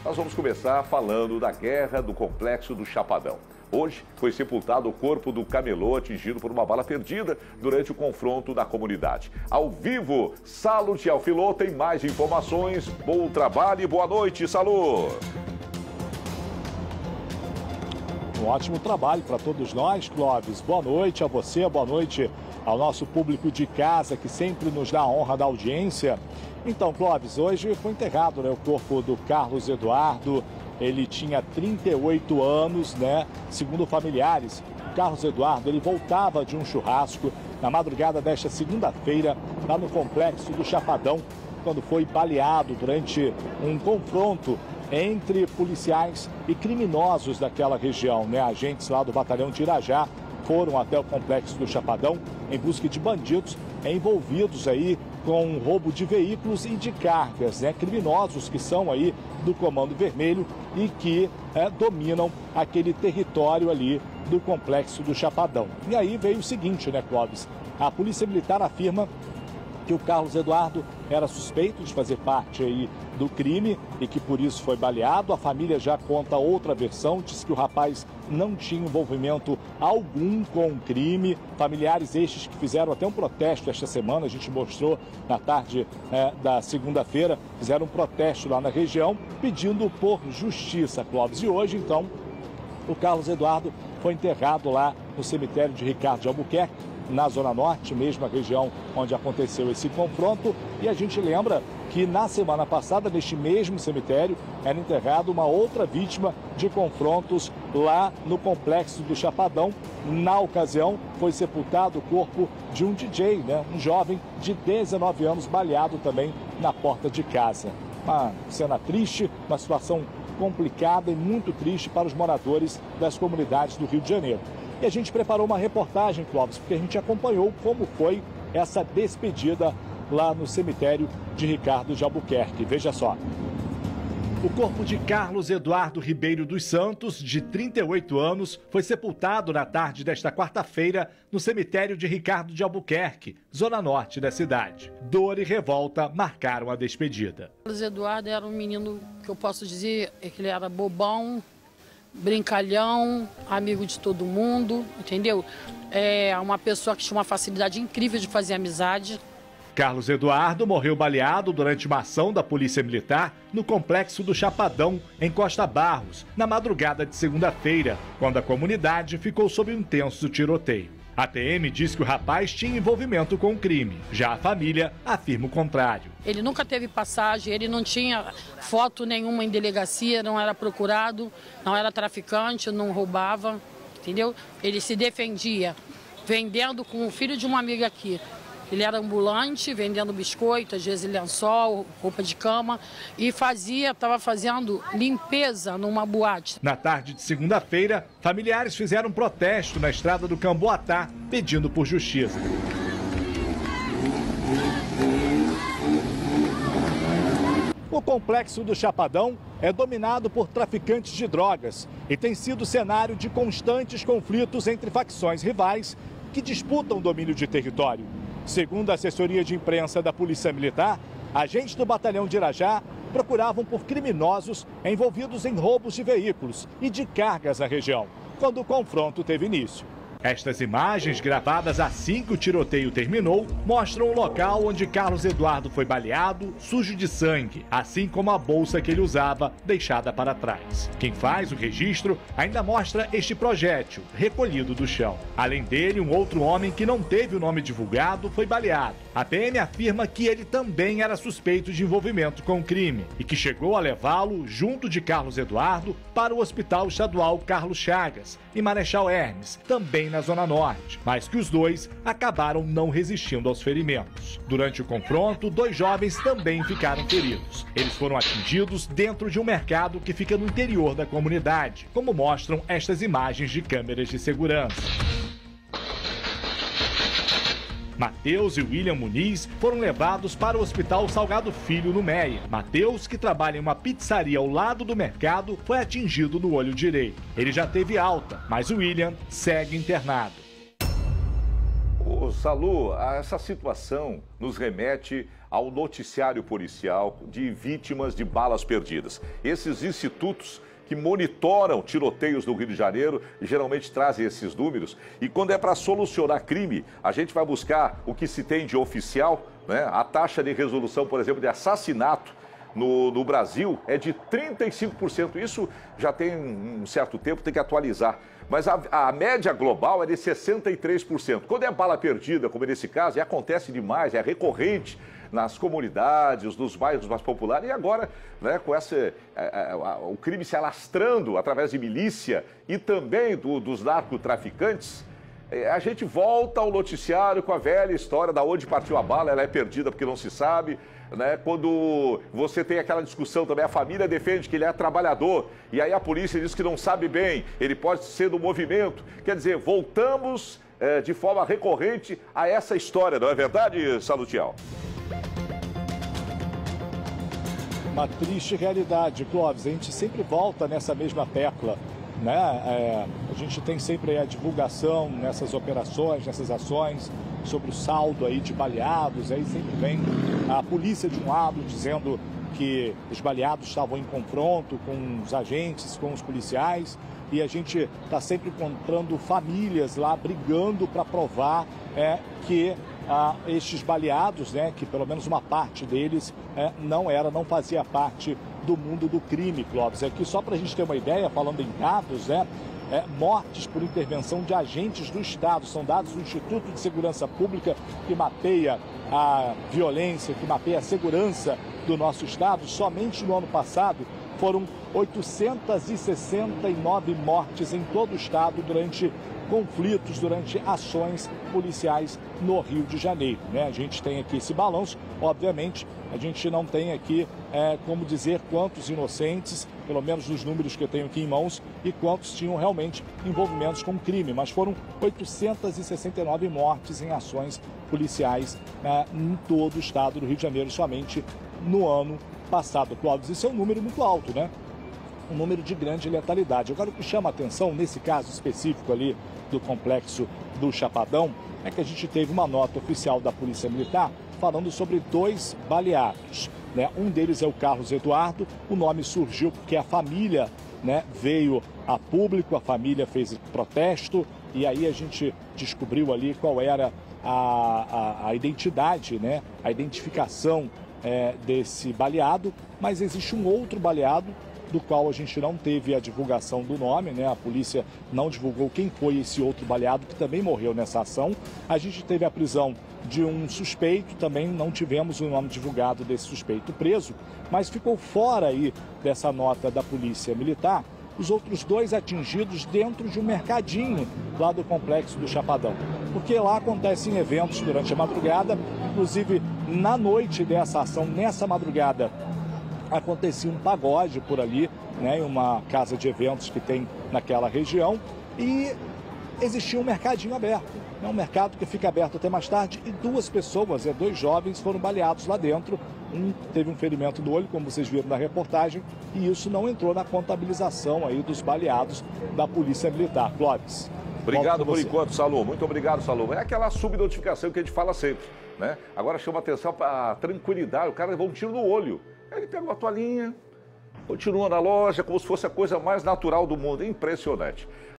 Nós vamos começar falando da guerra do complexo do Chapadão. Hoje foi sepultado o corpo do camelô atingido por uma bala perdida durante o confronto na comunidade. Ao vivo, Salo de Alfilô tem mais informações. Bom trabalho e boa noite, Salo! Um ótimo trabalho para todos nós, Clóvis. Boa noite a você, boa noite ao nosso público de casa, que sempre nos dá a honra da audiência. Então, Clóvis, hoje foi enterrado, o corpo do Carlos Eduardo. Ele tinha 38 anos, Segundo familiares, o Carlos Eduardo, ele voltava de um churrasco na madrugada desta segunda-feira, lá no complexo do Chapadão, quando foi baleado durante um confronto entre policiais e criminosos daquela região, Agentes lá do batalhão de Irajá foram até o complexo do Chapadão em busca de bandidos envolvidos aí com roubo de veículos e de cargas, criminosos que são aí do Comando Vermelho e que dominam aquele território ali do complexo do Chapadão. E aí veio o seguinte, Clóvis? A Polícia Militar afirma que o Carlos Eduardo era suspeito de fazer parte aí do crime e que por isso foi baleado. A família já conta outra versão, diz que o rapaz não tinha envolvimento algum com o crime. Familiares estes que fizeram até um protesto esta semana, a gente mostrou na tarde da segunda-feira, fizeram um protesto lá na região pedindo por justiça, Clóvis. E hoje, então, o Carlos Eduardo foi enterrado lá no cemitério de Ricardo de Albuquerque, na Zona Norte, mesma região onde aconteceu esse confronto. E a gente lembra que na semana passada, neste mesmo cemitério, era enterrado uma outra vítima de confrontos lá no complexo do Chapadão. Na ocasião, foi sepultado o corpo de um DJ, um jovem de 19 anos, baleado também na porta de casa. Uma cena triste, uma situação complicada e muito triste para os moradores das comunidades do Rio de Janeiro. E a gente preparou uma reportagem, Clóvis, porque a gente acompanhou como foi essa despedida lá no cemitério de Ricardo de Albuquerque. Veja só. O corpo de Carlos Eduardo Ribeiro dos Santos, de 38 anos, foi sepultado na tarde desta quarta-feira no cemitério de Ricardo de Albuquerque, zona norte da cidade. Dor e revolta marcaram a despedida. Carlos Eduardo era um menino que eu posso dizer que ele era bobão, brincalhão, amigo de todo mundo, entendeu? É uma pessoa que tinha uma facilidade incrível de fazer amizade. Carlos Eduardo morreu baleado durante uma ação da Polícia Militar no complexo do Chapadão, em Costa Barros, na madrugada de segunda-feira, quando a comunidade ficou sob um intenso tiroteio. A PM diz que o rapaz tinha envolvimento com o crime. Já a família afirma o contrário. Ele nunca teve passagem, ele não tinha foto nenhuma em delegacia, não era procurado, não era traficante, não roubava, entendeu? Ele se defendia vendendo com o filho de uma amiga aqui. Ele era ambulante, vendendo biscoito, às vezes lençol, roupa de cama e estava fazendo limpeza numa boate. Na tarde de segunda-feira, familiares fizeram um protesto na estrada do Camboatá, pedindo por justiça. O complexo do Chapadão é dominado por traficantes de drogas e tem sido cenário de constantes conflitos entre facções rivais que disputam o domínio de território. Segundo a assessoria de imprensa da Polícia Militar, agentes do batalhão de Irajá procuravam por criminosos envolvidos em roubos de veículos e de cargas na região, quando o confronto teve início. Estas imagens, gravadas assim que o tiroteio terminou, mostram o local onde Carlos Eduardo foi baleado, sujo de sangue, assim como a bolsa que ele usava, deixada para trás. Quem faz o registro ainda mostra este projétil, recolhido do chão. Além dele, um outro homem que não teve o nome divulgado foi baleado. A PM afirma que ele também era suspeito de envolvimento com o crime e que chegou a levá-lo, junto de Carlos Eduardo, para o Hospital Estadual Carlos Chagas, em Marechal Hermes, também na Zona Norte, mas que os dois acabaram não resistindo aos ferimentos. Durante o confronto, 2 jovens também ficaram feridos. Eles foram atingidos dentro de um mercado que fica no interior da comunidade, como mostram estas imagens de câmeras de segurança. Matheus e William Muniz foram levados para o Hospital Salgado Filho, no Meia. Matheus, que trabalha em uma pizzaria ao lado do mercado, foi atingido no olho direito. Ele já teve alta, mas o William segue internado. Salu, essa situação nos remete ao noticiário policial de vítimas de balas perdidas. Esses institutos que monitoram tiroteios no Rio de Janeiro geralmente trazem esses números. E quando é para solucionar crime, a gente vai buscar o que se tem de oficial, né? A taxa de resolução, por exemplo, de assassinato no Brasil é de 35%. Isso já tem um certo tempo, tem que atualizar. Mas a média global é de 63%. Quando é bala perdida, como nesse caso, e acontece demais, é recorrente nas comunidades, nos bairros mais populares, e agora, né, com o crime se alastrando através de milícia e também dos narcotraficantes, a gente volta ao noticiário com a velha história da onde partiu a bala, ela é perdida porque não se sabe, né? Quando você tem aquela discussão também, a família defende que ele é trabalhador, e aí a polícia diz que não sabe bem, ele pode ser do movimento. Quer dizer, voltamos de forma recorrente a essa história, não é verdade, Salutiel? Uma triste realidade, Clóvis. A gente sempre volta nessa mesma tecla, né? A gente tem sempre a divulgação nessas operações, nessas ações, sobre o saldo aí de baleados. Aí sempre vem a polícia de um lado dizendo que os baleados estavam em confronto com os agentes, com os policiais, e a gente está sempre encontrando famílias lá brigando para provar que estes baleados, né, que pelo menos uma parte deles não fazia parte do mundo do crime, Clóvis. Aqui só para a gente ter uma ideia, falando em dados, mortes por intervenção de agentes do Estado, são dados do Instituto de Segurança Pública, que mapeia a violência, que mapeia a segurança do nosso Estado. Somente no ano passado foram 869 mortes em todo o Estado durante conflitos, durante ações policiais no Rio de Janeiro, né? A gente tem aqui esse balanço, obviamente, a gente não tem aqui como dizer quantos inocentes, pelo menos nos números que eu tenho aqui em mãos, e quantos tinham realmente envolvimentos com crime, mas foram 869 mortes em ações policiais em todo o Estado do Rio de Janeiro, somente no ano passado, Clóvis. Isso é um número muito alto, né? Um número de grande letalidade. Agora, o que chama a atenção, nesse caso específico ali do complexo do Chapadão, é que a gente teve uma nota oficial da Polícia Militar falando sobre 2 baleados, né? Um deles é o Carlos Eduardo. O nome surgiu porque a família, né, veio a público, a família fez protesto, e aí a gente descobriu ali qual era a identidade, né, a identificação desse baleado. Mas existe um outro baleado do qual a gente não teve a divulgação do nome, né? A polícia não divulgou quem foi esse outro baleado que também morreu nessa ação. A gente teve a prisão de um suspeito, também não tivemos o nome divulgado desse suspeito preso, mas ficou fora aí dessa nota da Polícia Militar os outros 2 atingidos dentro de um mercadinho lá do complexo do Chapadão, porque lá acontecem eventos durante a madrugada, inclusive na noite dessa ação, nessa madrugada, acontecia um pagode por ali, né, em uma casa de eventos que tem naquela região, e existia um mercadinho aberto, né, um mercado que fica aberto até mais tarde, e 2 pessoas, 2 jovens foram baleados lá dentro. Um teve um ferimento no olho, como vocês viram na reportagem, e isso não entrou na contabilização aí dos baleados da Polícia Militar. Clóvis. Obrigado por enquanto, Salom. Muito obrigado, Salom. É aquela subnotificação que a gente fala sempre, né? Agora chama atenção para a tranquilidade. O cara levou um tiro no olho. Ele pega uma toalhinha, continua na loja como se fosse a coisa mais natural do mundo. É impressionante.